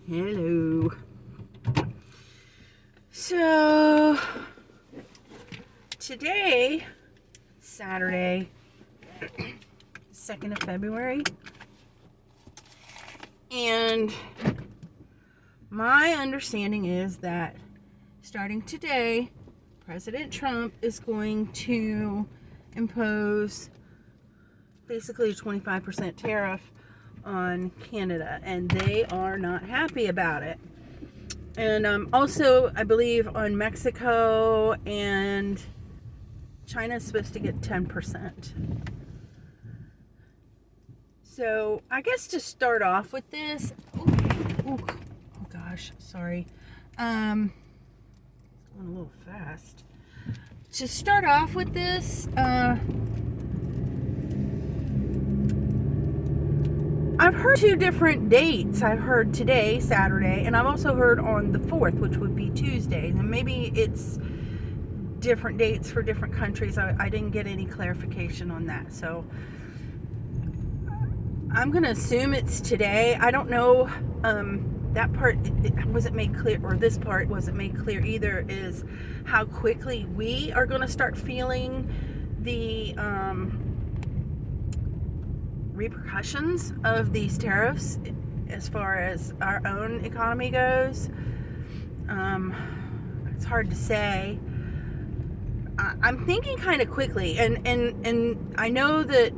Hello. So, today, Saturday, 2nd of February, and my understanding is that starting today, President Trump is going to impose basically a 25% tariff on Canada, and they are not happy about it. And also, I believe on Mexico and China is supposed to get 10%. So I guess to start off with this, oh gosh, sorry, going a little fast. To start off with this, I've heard two different dates. I've heard today, Saturday, and I've also heard on the 4th, which would be Tuesday. And maybe it's different dates for different countries. I didn't get any clarification on that. So I'm going to assume it's today. I don't know. That part it wasn't made clear, or this part wasn't made clear either, is how quickly we are going to start feeling the repercussions of these tariffs as far as our own economy goes. It's hard to say. I'm thinking kind of quickly, and I know that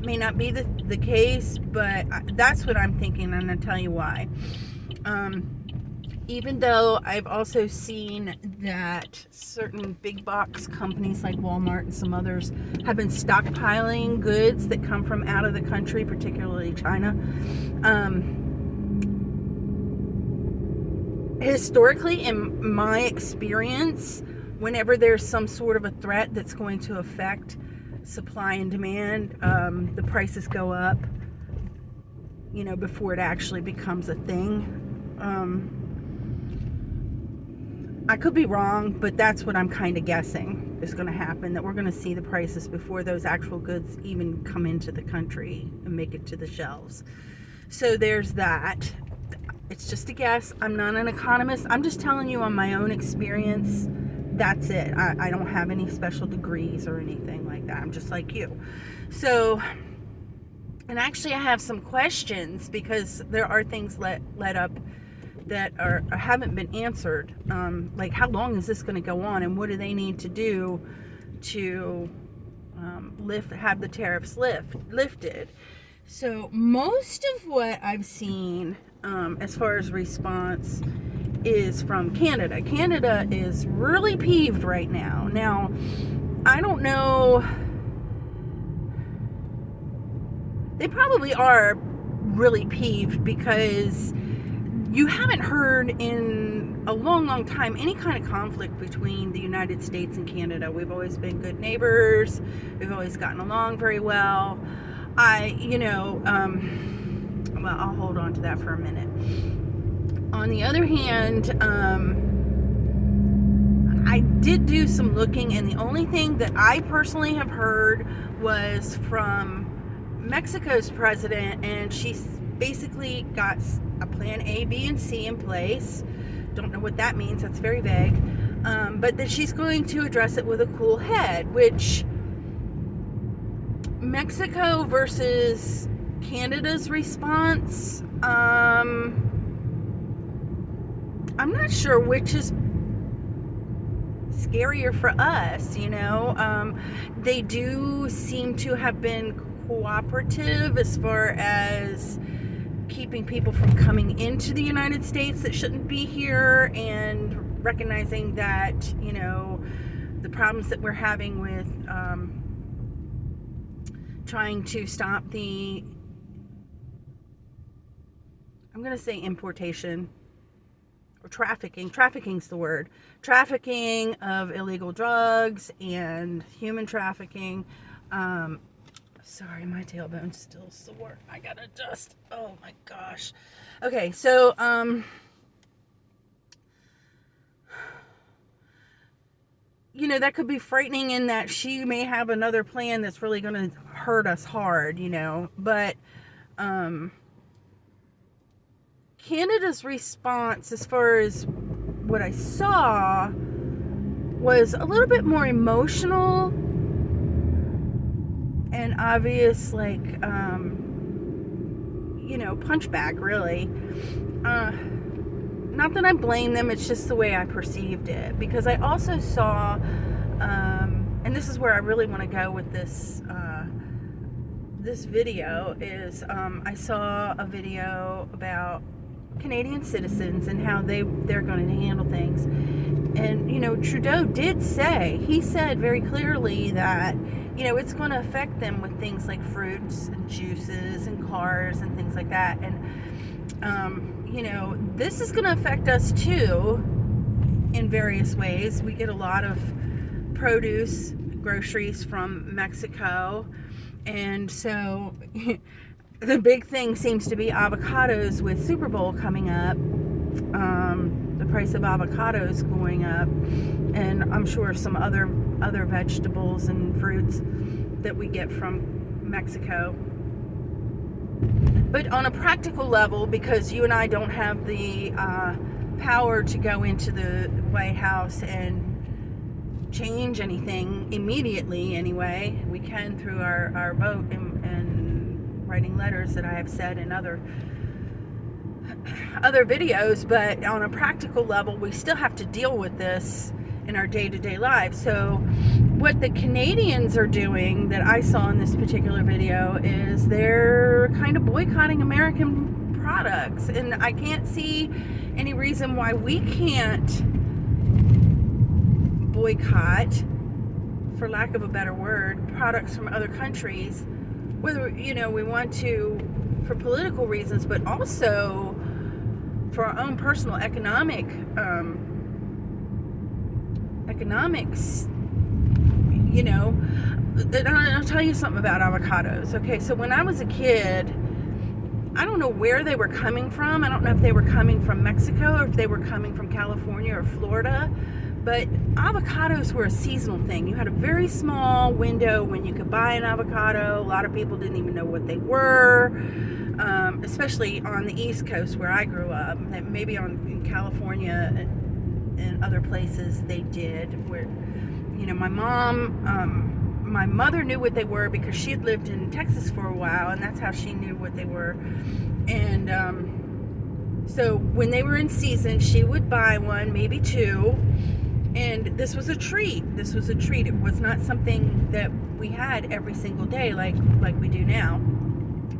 may not be the case, but that's what I'm thinking, and I'll tell you why. Even though I've also seen that certain big box companies like Walmart and some others have been stockpiling goods that come from out of the country, particularly China. Historically, in my experience, whenever there's some sort of a threat that's going to affect supply and demand, the prices go up, before it actually becomes a thing. I could be wrong, but that's what I'm kind of guessing is going to happen, that we're going to see the prices before those actual goods even come into the country and make it to the shelves. So there's that. It's just a guess. I'm not an economist. I'm just telling you on my own experience. That's it. I don't have any special degrees or anything like that. I'm just like you. So, and actually I have some questions because there are things led up that haven't been answered. Like, how long is this going to go on, and what do they need to do to have the tariffs lifted? So most of what I've seen as far as response is from Canada. Canada is really peeved right now. Now, I don't know. They probably are really peeved because you haven't heard in a long, long time any kind of conflict between the United States and Canada. We've always been good neighbors. We've always gotten along very well. Well, I'll hold on to that for a minute. On the other hand, I did do some looking, and the only thing that I personally have heard was from Mexico's president, and she's basically got a plan A, B, and C in place. Don't know what that means. That's very vague. But that she's going to address it with a cool head, which Mexico versus Canada's response, I'm not sure which is scarier for us, They do seem to have been cooperative as far as keeping people from coming into the United States that shouldn't be here, and recognizing that, the problems that we're having with trying to stop I'm going to say importation or trafficking's the word, trafficking of illegal drugs and human trafficking. Sorry, my tailbone's still sore. I gotta adjust. Oh my gosh. Okay, so that could be frightening in that she may have another plan that's really going to hurt us hard, but Canada's response, as far as what I saw, was a little bit more emotional and obvious, like, punch bag, really. Not that I blame them, it's just the way I perceived it. Because I also saw, and this is where I really want to go with this this video, is I saw a video about Canadian citizens and how they're going to handle things. And, Trudeau did say, he said very clearly that, it's going to affect them with things like fruits and juices and cars and things like that. And, this is going to affect us too in various ways. We get a lot of produce, groceries from Mexico. And so the big thing seems to be avocados with Super Bowl coming up. The price of avocados going up, and I'm sure some other vegetables and fruits that we get from Mexico. But on a practical level, because you and I don't have the power to go into the White House and change anything immediately anyway, we can through our vote and writing letters that I have said in other videos. But on a practical level, we still have to deal with this in our day-to-day lives. So what the Canadians are doing, that I saw in this particular video, is they're kind of boycotting American products. And I can't see any reason why we can't boycott, for lack of a better word, products from other countries, whether we want to for political reasons, but also for our own personal economics. And I'll tell you something about avocados. Okay, so when I was a kid, I don't know where they were coming from. I don't know if they were coming from Mexico or if they were coming from California or Florida. But avocados were a seasonal thing. You had a very small window when you could buy an avocado. A lot of people didn't even know what they were, especially on the East Coast where I grew up. And maybe in California and other places they did. Where, my mother knew what they were because she had lived in Texas for a while, and that's how she knew what they were. And so when they were in season, she would buy one, maybe two. And this was a treat. It was not something that we had every single day like we do now.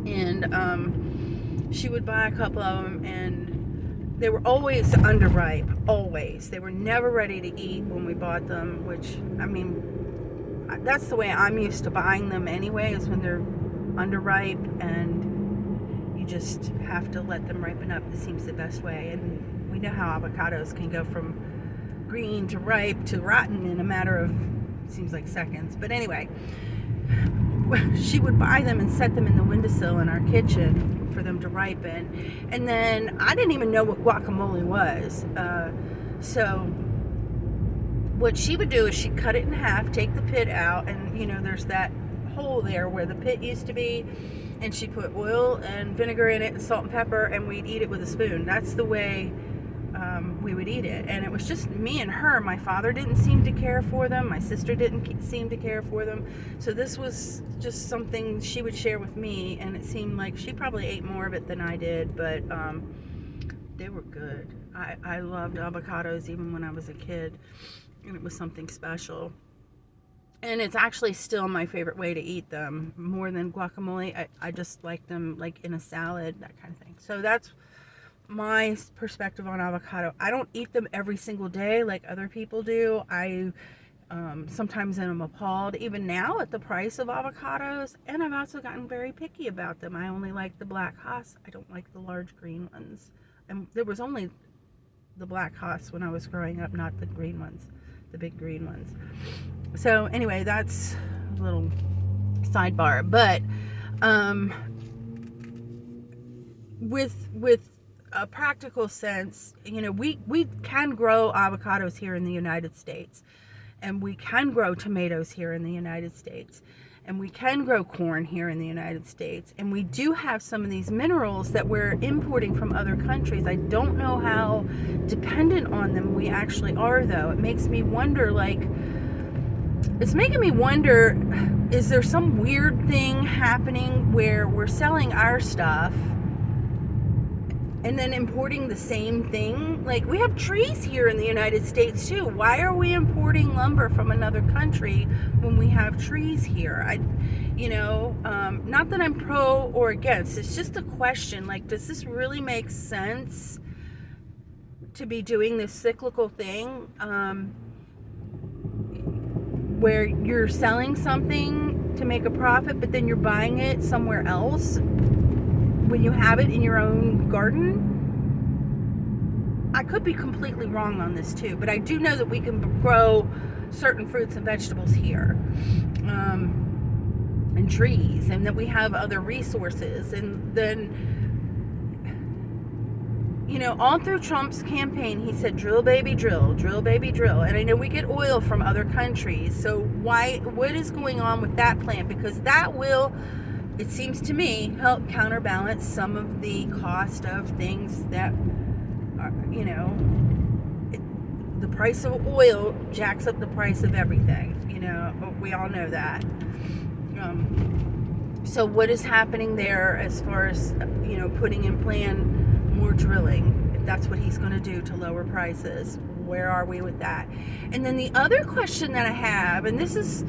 And she would buy a couple of them, and they were always underripe. Always. They were never ready to eat when we bought them, which, that's the way I'm used to buying them anyway, is when they're underripe, and you just have to let them ripen up. It seems the best way. And we know how avocados can go from green to ripe to rotten in a matter of, seems like seconds. But anyway, she would buy them and set them in the windowsill in our kitchen for them to ripen. And then I didn't even know what guacamole was. So what she would do is she'd cut it in half, take the pit out, and there's that hole there where the pit used to be, and she'd put oil and vinegar in it and salt and pepper, and we'd eat it with a spoon. That's the way we would eat it. And it was just me and her. My father didn't seem to care for them. My sister didn't seem to care for them. So this was just something she would share with me, and it seemed like she probably ate more of it than I did, but they were good. I loved avocados even when I was a kid, and it was something special. And it's actually still my favorite way to eat them, more than guacamole. I just like them like in a salad, that kind of thing. So that's my perspective on avocado. I don't eat them every single day like other people do. I sometimes am appalled even now at the price of avocados, and I've also gotten very picky about them. I only like the black Hass. I don't like the large green ones. And there was only the black Hass when I was growing up, not the green ones, the big green ones. So anyway, that's a little sidebar. But with a practical sense, we can grow avocados here in the United States, and we can grow tomatoes here in the United States. and we can grow corn here in the United States, and we do have some of these minerals that we're importing from other countries. I don't know how dependent on them we actually are, though. It makes me wonder, like, it's making me wonder, is there some weird thing happening where we're selling our stuff and then importing the same thing? Like, we have trees here in the United States too. Why are we importing lumber from another country when we have trees here? Not that I'm pro or against. It's just a question. Like, does this really make sense to be doing this cyclical thing where you're selling something to make a profit, but then you're buying it somewhere else when you have it in your own garden? I could be completely wrong on this too, but I do know that we can grow certain fruits and vegetables here, and trees, and that we have other resources. And then, all through Trump's campaign, he said, drill baby drill, drill baby drill. And I know we get oil from other countries, so what is going on with that plan? Because that will, it seems to me, help counterbalance some of the cost of things that are, the price of oil jacks up the price of everything. We all know that. So what is happening there as far as, putting in plan more drilling, if that's what he's going to do to lower prices? Where are we with that? And then the other question that I have, and this is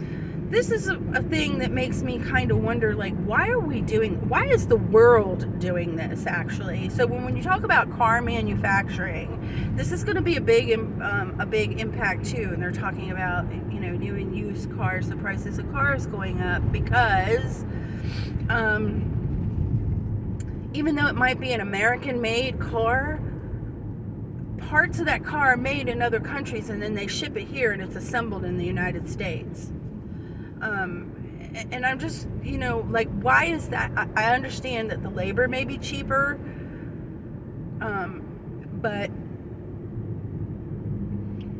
a thing that makes me kind of wonder, like, why is the world doing this, actually? So when you talk about car manufacturing, this is going to be a big impact too. And they're talking about, new and used cars, the prices of cars going up, because even though it might be an American-made car, parts of that car are made in other countries, and then they ship it here, and it's assembled in the United States. And I'm just, like, why is that? I understand that the labor may be cheaper, but,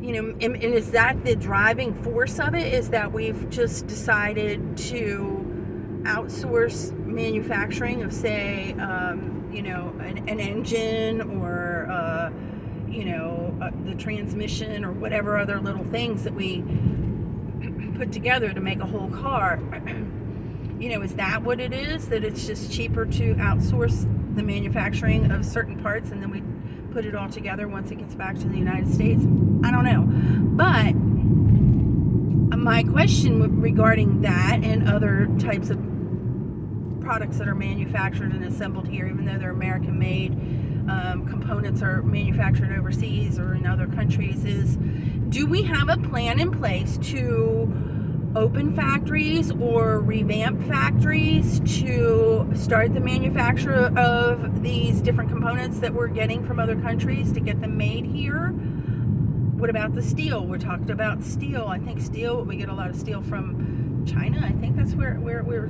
and is that the driving force of it? Is that we've just decided to outsource manufacturing of, say, an engine, or the transmission, or whatever other little things that we put together to make a whole car? Is that what it is? That it's just cheaper to outsource the manufacturing of certain parts, and then we put it all together once it gets back to the United States? I don't know. But my question regarding that and other types of products that are manufactured and assembled here, even though they're American made, components are manufactured overseas or in other countries, is, do we have a plan in place to open factories or revamp factories to start the manufacture of these different components that we're getting from other countries to get them made here? What about the steel? We're talking about steel. I think steel, we get a lot of steel from China. I think that's where we're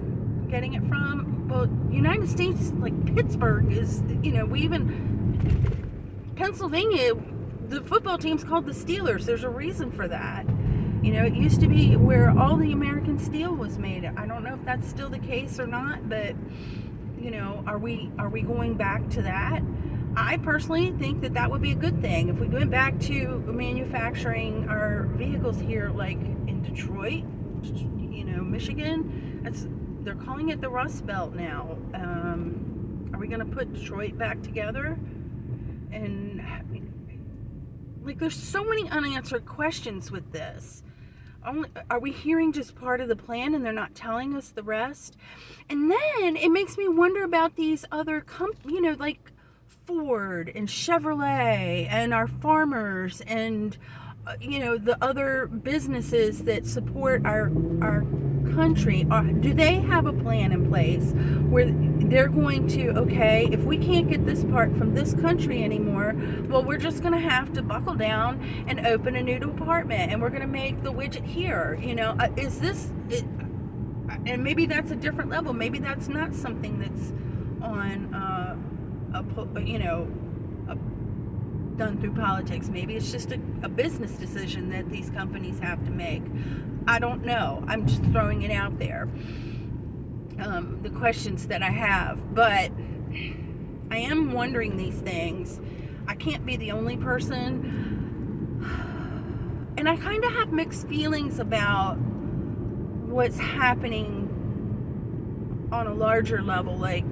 getting it from. Well, United States, like Pittsburgh is, Pennsylvania, the football team's called the Steelers. There's a reason for that. It used to be where all the American steel was made. I don't know if that's still the case or not, but are we going back to that? I personally think that would be a good thing if we went back to manufacturing our vehicles here, like in Detroit, Michigan. They're calling it the Rust Belt now. Are we going to put Detroit back together? And like, there's so many unanswered questions with this. Are we hearing just part of the plan and they're not telling us the rest? And then it makes me wonder about these other like Ford and Chevrolet and our farmers and the other businesses that support our country. Do they have a plan in place where they're going to, okay, if we can't get this part from this country anymore, well, we're just going to have to buckle down and open a new department, and we're going to make the widget here? Is this it? And maybe that's a different level. Maybe that's not something that's on a done through politics. Maybe it's just a business decision that these companies have to make. I don't know. I'm just throwing it out there. The questions that I have. But I am wondering these things. I can't be the only person. And I kind of have mixed feelings about what's happening on a larger level. Like,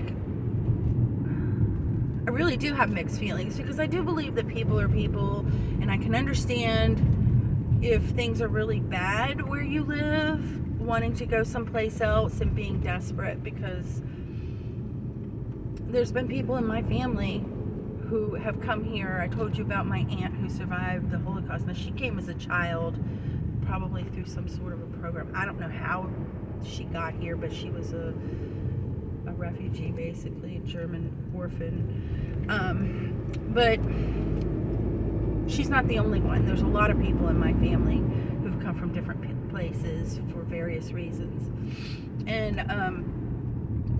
I really do have mixed feelings, because I do believe that people are people, and I can understand if things are really bad where you live, wanting to go someplace else and being desperate, because there's been people in my family who have come here. I told you about my aunt who survived the Holocaust. Now, she came as a child, probably through some sort of a program. I don't know how she got here, but she was a refugee, basically, a German orphan. But she's not the only one. There's a lot of people in my family who've come from different places for various reasons. And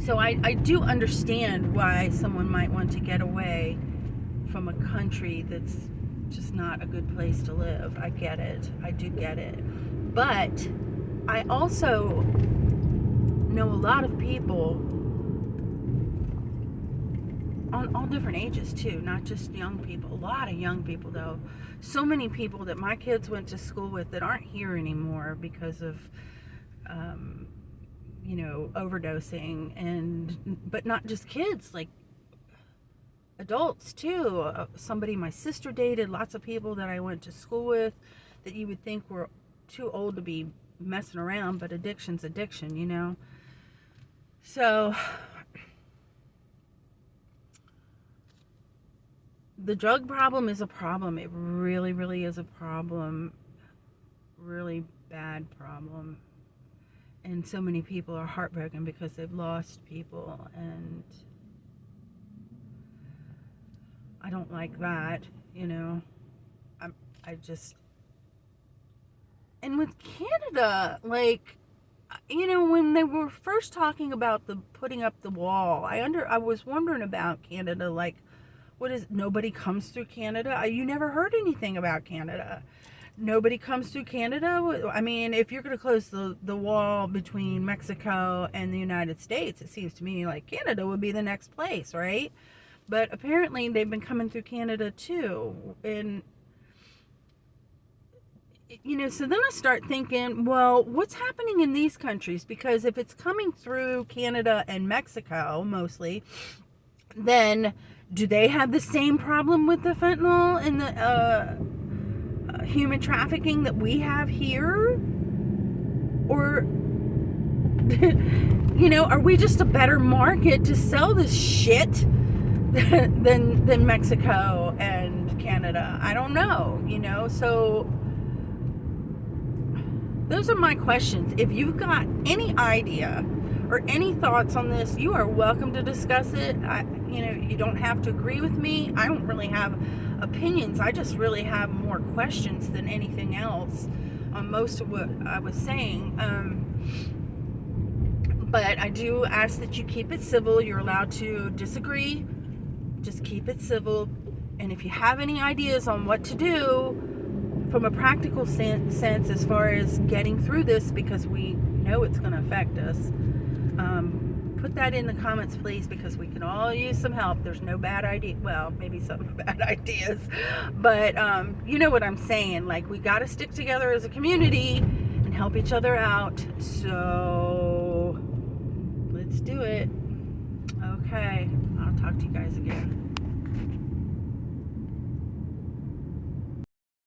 so I do understand why someone might want to get away from a country that's just not a good place to live. I get it. I do get it. But I also know a lot of people on all different ages too, not just young people. A lot of young people, though. So many people that my kids went to school with that aren't here anymore because of overdosing, but not just kids, like adults too. Somebody my sister dated, lots of people that I went to school with that you would think were too old to be messing around, but addiction's addiction, So the drug problem is a problem. It really, really is a problem. Really bad problem. And so many people are heartbroken because they've lost people, and I don't like that, I just, and with Canada, like, when they were first talking about the putting up the wall, I was wondering about Canada, like, nobody comes through Canada? You never heard anything about Canada. Nobody comes through Canada? I mean, if you're going to close the wall between Mexico and the United States, it seems to me like Canada would be the next place, right? But apparently they've been coming through Canada too. And, so then I start thinking, well, what's happening in these countries? Because if it's coming through Canada and Mexico mostly, then do they have the same problem with the fentanyl and the human trafficking that we have here? Or, are we just a better market to sell this shit than Mexico and Canada? I don't know, so those are my questions. If you've got any idea or any thoughts on this, you are welcome to discuss it. You don't have to agree with me. I don't really have opinions. I just really have more questions than anything else on most of what I was saying. But I do ask that you keep it civil. You're allowed to disagree. Just keep it civil. And if you have any ideas on what to do from a practical sense as far as getting through this, because we know it's going to affect us, put that in the comments, please, because we can all use some help. There's no bad idea. Well, maybe some bad ideas, but you know what I'm saying. Like, we got to stick together as a community and help each other out. So let's do it. Okay, I'll talk to you guys again.